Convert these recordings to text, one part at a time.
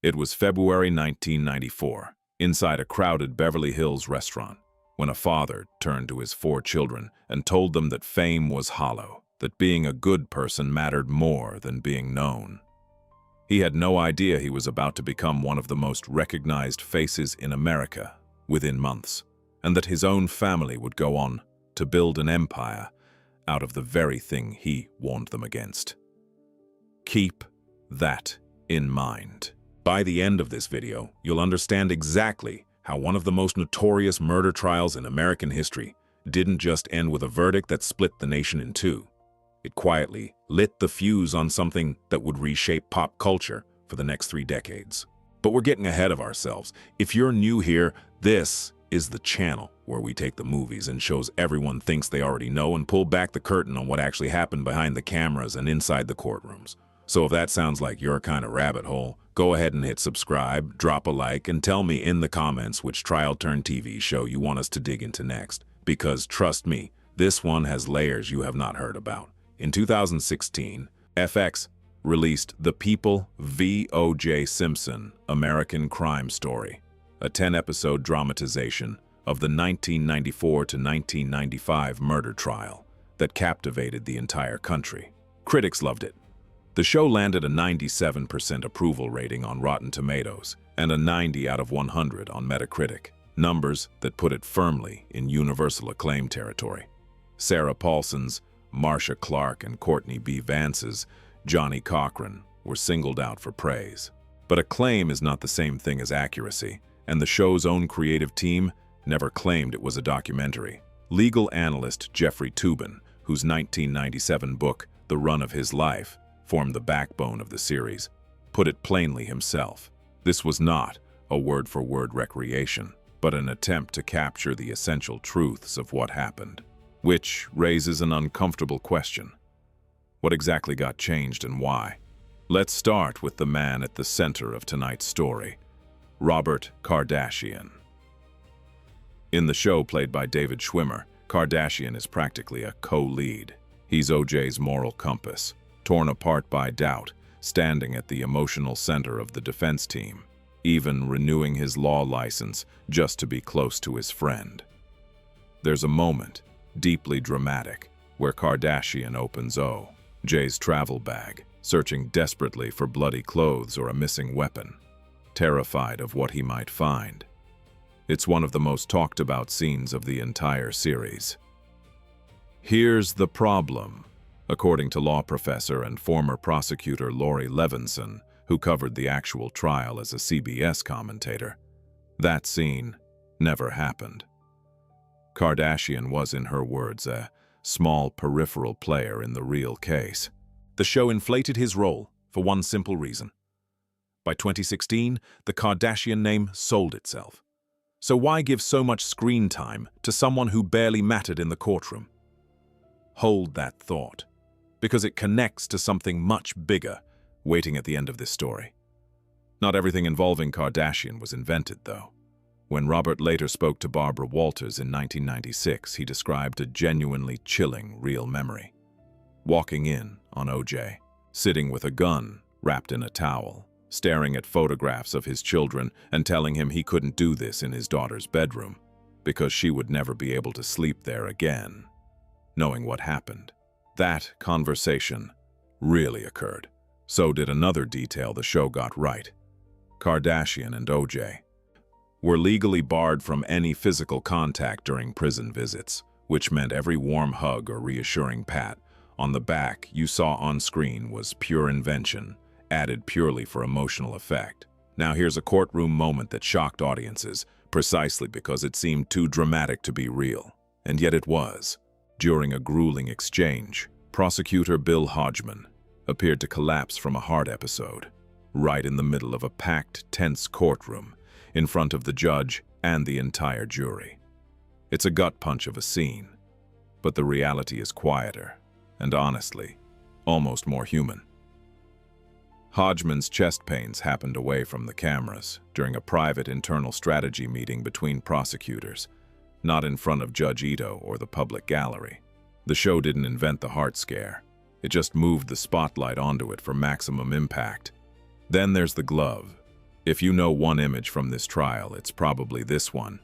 It was February 1994, inside a crowded Beverly Hills restaurant, when a father turned to his 4 children and told them that fame was hollow, that being a good person mattered more than being known. He had no idea he was about to become one of the most recognized faces in America within months, and that his own family would go on to build an empire out of the very thing he warned them against. Keep that in mind. By the end of this video, you'll understand exactly how one of the most notorious murder trials in American history didn't just end with a verdict that split the nation in two. It quietly lit the fuse on something that would reshape pop culture for the next 3 decades. But we're getting ahead of ourselves. If you're new here, this is the channel where we take the movies and shows everyone thinks they already know and pull back the curtain on what actually happened behind the cameras and inside the courtrooms. So if that sounds like your kind of rabbit hole, go ahead and hit subscribe, drop a like, and tell me in the comments which trial-turned-TV show you want us to dig into next. Because trust me, this one has layers you have not heard about. In 2016, FX released The People v. O.J. Simpson, American Crime Story, a 10-episode dramatization of the 1994 to 1995 murder trial that captivated the entire country. Critics loved it. The show landed a 97% approval rating on Rotten Tomatoes and a 90 out of 100 on Metacritic, numbers that put it firmly in universal acclaim territory. Sarah Paulson's, Marcia Clark, and Courtney B. Vance's Johnny Cochran were singled out for praise. But acclaim is not the same thing as accuracy, and the show's own creative team never claimed it was a documentary. Legal analyst Jeffrey Toobin, whose 1997 book, The Run of His Life, formed the backbone of the series, put it plainly himself. This was not a word-for-word recreation, but an attempt to capture the essential truths of what happened. Which raises an uncomfortable question. What exactly got changed and why? Let's start with the man at the center of tonight's story, Robert Kardashian. In the show played by David Schwimmer, Kardashian is practically a co-lead. He's OJ's moral compass, torn apart by doubt, standing at the emotional center of the defense team, even renewing his law license just to be close to his friend. There's a moment, deeply dramatic, where Kardashian opens O.J.'s travel bag, searching desperately for bloody clothes or a missing weapon, terrified of what he might find. It's one of the most talked about scenes of the entire series. Here's the problem. According to law professor and former prosecutor Lori Levinson, who covered the actual trial as a CBS commentator, that scene never happened. Kardashian was, in her words, a small peripheral player in the real case. The show inflated his role for one simple reason. By 2016, the Kardashian name sold itself. So why give so much screen time to someone who barely mattered in the courtroom? Hold that thought, because it connects to something much bigger waiting at the end of this story. Not everything involving Kardashian was invented, though. When Robert later spoke to Barbara Walters in 1996, he described a genuinely chilling real memory. Walking in on OJ, sitting with a gun wrapped in a towel, staring at photographs of his children and telling him he couldn't do this in his daughter's bedroom because she would never be able to sleep there again. Knowing what happened, that conversation really occurred. So did another detail the show got right. Kardashian and OJ were legally barred from any physical contact during prison visits, which meant every warm hug or reassuring pat on the back you saw on screen was pure invention, added purely for emotional effect. Now here's a courtroom moment that shocked audiences, precisely because it seemed too dramatic to be real. And yet it was. During a grueling exchange, prosecutor Bill Hodgman appeared to collapse from a heart episode, right in the middle of a packed, tense courtroom, in front of the judge and the entire jury. It's a gut punch of a scene, but the reality is quieter, and honestly, almost more human. Hodgman's chest pains happened away from the cameras during a private internal strategy meeting between prosecutors, not in front of Judge Ito or the public gallery. The show didn't invent the heart scare. It just moved the spotlight onto it for maximum impact. Then there's the glove. If you know one image from this trial, it's probably this one.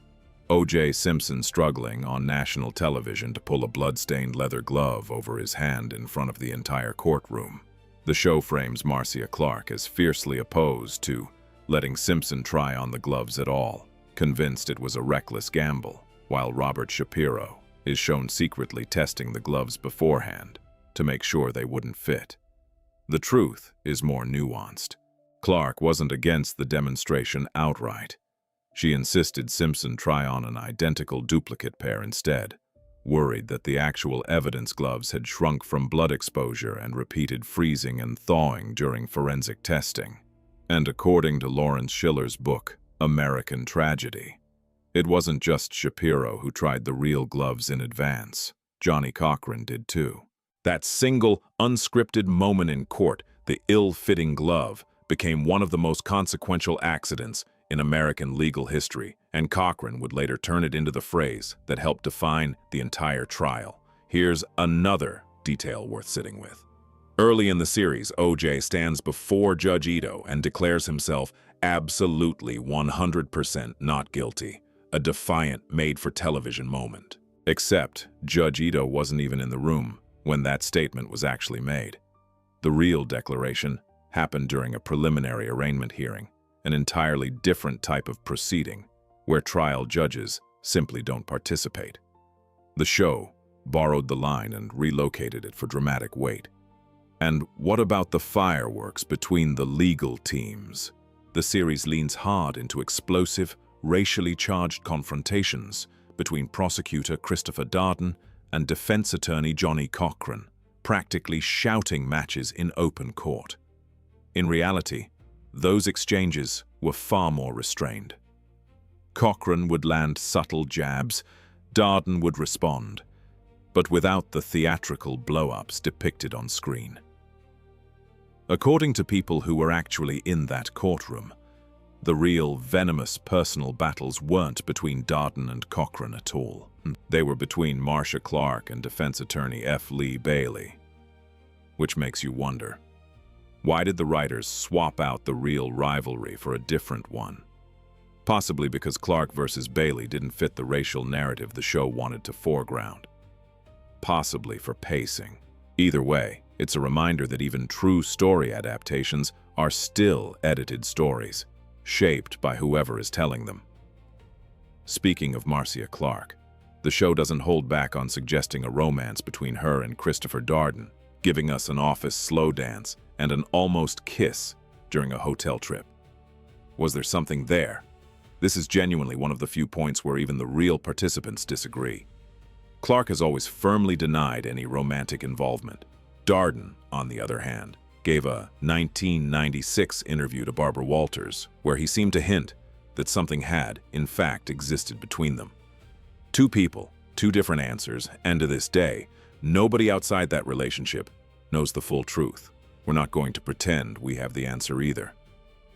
O.J. Simpson struggling on national television to pull a blood-stained leather glove over his hand in front of the entire courtroom. The show frames Marcia Clark as fiercely opposed to letting Simpson try on the gloves at all, convinced it was a reckless gamble, while Robert Shapiro is shown secretly testing the gloves beforehand to make sure they wouldn't fit. The truth is more nuanced. Clark wasn't against the demonstration outright. She insisted Simpson try on an identical duplicate pair instead, worried that the actual evidence gloves had shrunk from blood exposure and repeated freezing and thawing during forensic testing. And according to Lawrence Schiller's book, American Tragedy, it wasn't just Shapiro who tried the real gloves in advance. Johnny Cochran did too. That single, unscripted moment in court, the ill-fitting glove, became one of the most consequential accidents in American legal history, and Cochran would later turn it into the phrase that helped define the entire trial. Here's another detail worth sitting with. Early in the series, O.J. stands before Judge Ito and declares himself absolutely 100% not guilty, a defiant, made-for-television moment. Except Judge Ito wasn't even in the room when that statement was actually made. The real declaration happened during a preliminary arraignment hearing, an entirely different type of proceeding, where trial judges simply don't participate. The show borrowed the line and relocated it for dramatic weight. And what about the fireworks between the legal teams? The series leans hard into explosive, racially charged confrontations between prosecutor Christopher Darden and defense attorney Johnny Cochran, practically shouting matches in open court. In reality, those exchanges were far more restrained. Cochran would land subtle jabs, Darden would respond, but without the theatrical blow-ups depicted on screen. According to people who were actually in that courtroom, the real venomous personal battles weren't between Darden and Cochran at all. They were between Marcia Clark and defense attorney F. Lee Bailey. Which makes you wonder, why did the writers swap out the real rivalry for a different one? Possibly because Clark versus Bailey didn't fit the racial narrative the show wanted to foreground. Possibly for pacing. Either way, it's a reminder that even true story adaptations are still edited stories, shaped by whoever is telling them. Speaking of Marcia Clark, the show doesn't hold back on suggesting a romance between her and Christopher Darden, giving us an office slow dance and an almost kiss during a hotel trip. Was there something there? This is genuinely one of the few points where even the real participants disagree. Clark has always firmly denied any romantic involvement. Darden, on the other hand, gave a 1996 interview to Barbara Walters where he seemed to hint that something had, in fact, existed between them. Two people, two different answers, and to this day, nobody outside that relationship knows the full truth. We're not going to pretend we have the answer either.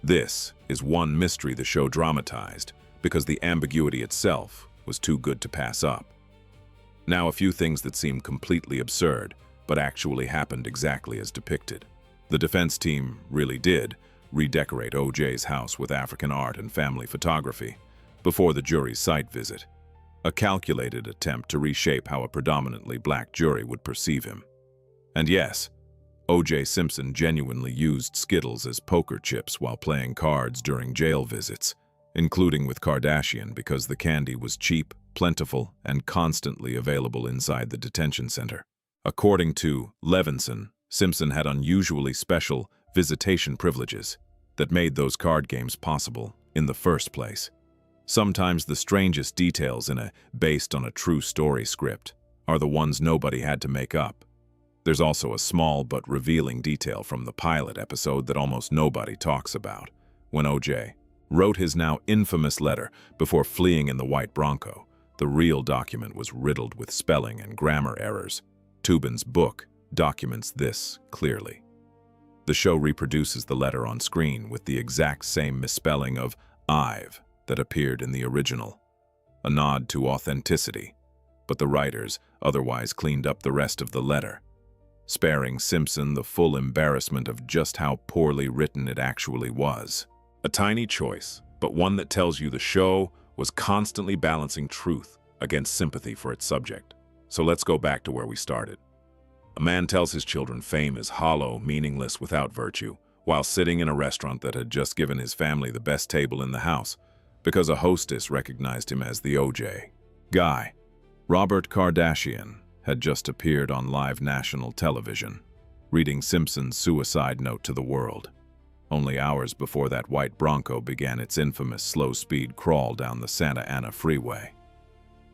This is one mystery the show dramatized because the ambiguity itself was too good to pass up. Now, a few things that seem completely absurd, but actually happened exactly as depicted. The defense team really did redecorate O.J.'s house with African art and family photography before the jury's site visit, a calculated attempt to reshape how a predominantly black jury would perceive him. And yes, O.J. Simpson genuinely used Skittles as poker chips while playing cards during jail visits, including with Kardashian because the candy was cheap, plentiful, and constantly available inside the detention center. According to Levinson, Simpson had unusually special visitation privileges that made those card games possible in the first place. Sometimes the strangest details in a based on a true story script are the ones nobody had to make up. There's also a small but revealing detail from the pilot episode that almost nobody talks about. When O.J. wrote his now infamous letter before fleeing in the white Bronco, the real document was riddled with spelling and grammar errors. Tubin's book documents this clearly. The show reproduces the letter on screen with the exact same misspelling of I've that appeared in the original, a nod to authenticity, but the writers otherwise cleaned up the rest of the letter, sparing Simpson the full embarrassment of just how poorly written it actually was. A tiny choice, but one that tells you the show was constantly balancing truth against sympathy for its subject. So let's go back to where we started. A man tells his children fame is hollow, meaningless, without virtue, while sitting in a restaurant that had just given his family the best table in the house because a hostess recognized him as the OJ guy. Robert Kardashian had just appeared on live national television, reading Simpson's suicide note to the world, only hours before that white Bronco began its infamous slow-speed crawl down the Santa Ana freeway.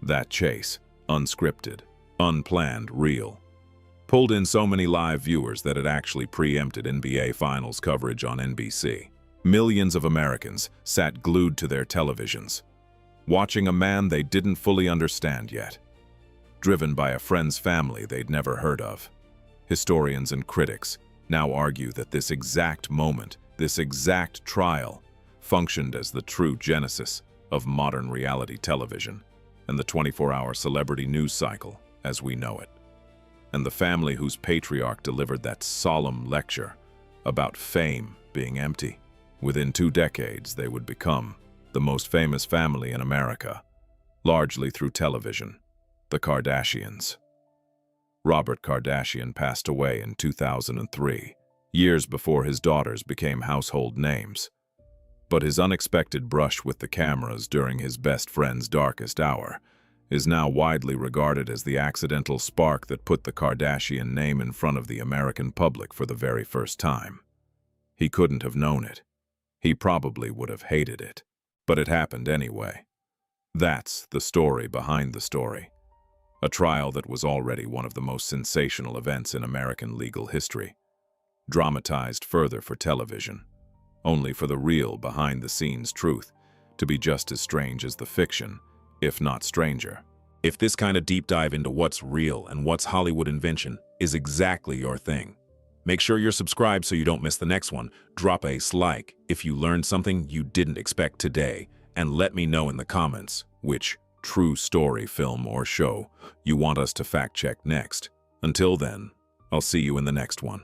That chase, unscripted, unplanned, real, pulled in so many live viewers that it actually preempted NBA Finals coverage on NBC. Millions of Americans sat glued to their televisions, watching a man they didn't fully understand yet, driven by a friend's family they'd never heard of. Historians and critics now argue that this exact moment, this exact trial, functioned as the true genesis of modern reality television and the 24-hour celebrity news cycle as we know it. And the family whose patriarch delivered that solemn lecture about fame being empty. Within 2 decades, they would become the most famous family in America, largely through television, the Kardashians. Robert Kardashian passed away in 2003, years before his daughters became household names. But his unexpected brush with the cameras during his best friend's darkest hour is now widely regarded as the accidental spark that put the Kardashian name in front of the American public for the very first time. He couldn't have known it. He probably would have hated it. But it happened anyway. That's the story behind the story. A trial that was already one of the most sensational events in American legal history, dramatized further for television, only for the real behind-the-scenes truth to be just as strange as the fiction, if not stranger. If this kind of deep dive into what's real and what's Hollywood invention is exactly your thing, make sure you're subscribed so you don't miss the next one. Drop a like if you learned something you didn't expect today, and let me know in the comments which true story, film, or show you want us to fact-check next. Until then, I'll see you in the next one.